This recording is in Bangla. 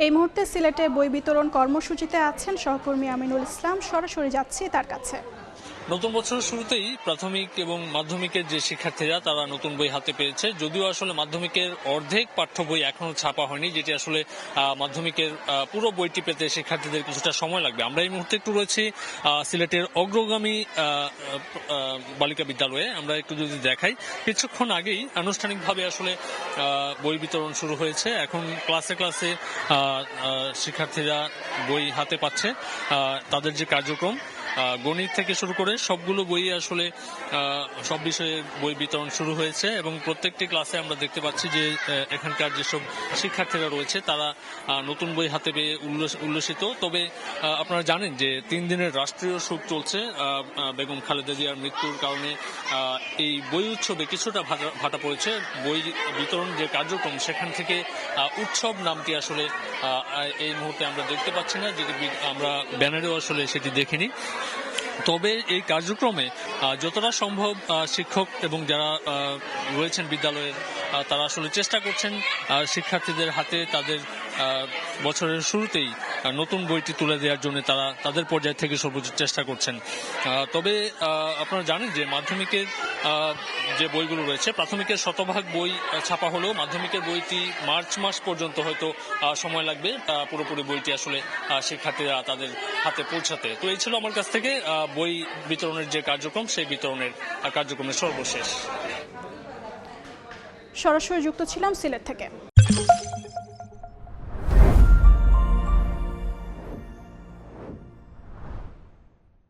এই মুহূর্তে সিলেটে বই বিতরণ কর্মসূচিতে আছেন সহকর্মী আমিনুল ইসলাম। সরাসরি যাচ্ছি তার কাছে। নতুন বছরের শুরুতেই প্রাথমিক এবং মাধ্যমিকের যে শিক্ষার্থীরা তারা নতুন বই হাতে পেয়েছে, যদিও আসলে মাধ্যমিকের অর্ধেক পাঠ্য বই এখনো ছাপা হয়নি, যেটি আসলে মাধ্যমিকের পুরো বইটি পেতে শিক্ষার্থীদের কিছুটা সময় লাগবে। আমরা এই মুহূর্তে একটু রয়েছি সিলেটের অগ্রগামী বালিকা বিদ্যালয়ে। আমরা একটু যদি দেখাই, কিছুক্ষণ আগেই আনুষ্ঠানিকভাবে আসলে বই বিতরণ শুরু হয়েছে। এখন ক্লাসে ক্লাসে শিক্ষার্থীরা বই হাতে পাচ্ছে। তাদের যে কার্যক্রম, গণিত থেকে শুরু করে সবগুলো বই আসলে সব বিষয়ে বই বিতরণ শুরু হয়েছে এবং প্রত্যেকটি ক্লাসে আমরা দেখতে পাচ্ছি যে এখানকার যেসব শিক্ষার্থীরা রয়েছে তারা নতুন বই হাতে পেয়ে উল্লসিত। তবে আপনারা জানেন যে 3 দিনের রাষ্ট্রীয় শোক চলছে বেগম খালেদা জিয়ার মৃত্যুর কারণে। এই বই উৎসবে কিছুটা ভাটা পড়েছে। বই বিতরণ যে কার্যক্রম, সেখান থেকে উৎসব নামটি আসলে এই মুহূর্তে আমরা দেখতে পাচ্ছি না, যেটি আমরা ব্যানারেও আসলে সেটি দেখিনি। তবে এই কার্যক্রমে যতটা সম্ভব শিক্ষক এবং যারা রয়েছেন বিদ্যালয়ের, তারা আসলে চেষ্টা করছেন শিক্ষার্থীদের হাতে তাদের বছরের শুরুতেই নতুন বইটি তুলে দেওয়ার জন্য তারা তাদের পর্যায় থেকে সর্বোচ্চ চেষ্টা করছেন। তবে আপনারা জানেন যে মাধ্যমিকের যে বইগুলো রয়েছে, প্রাথমিকের শতভাগ বই ছাপা হলেও মাধ্যমিকের বইটি মার্চ মাস পর্যন্ত হয়তো সময় লাগবে পুরোপুরি বইটি আসলে শিক্ষার্থীরা তাদের হাতে পৌঁছাতে। তো এই ছিল আমার কাছ থেকে বই বিতরণের যে কার্যক্রম, সেই বিতরণের কার্যক্রমের সর্বশেষ। সরাসরি যুক্ত ছিলাম সিলেট থেকে।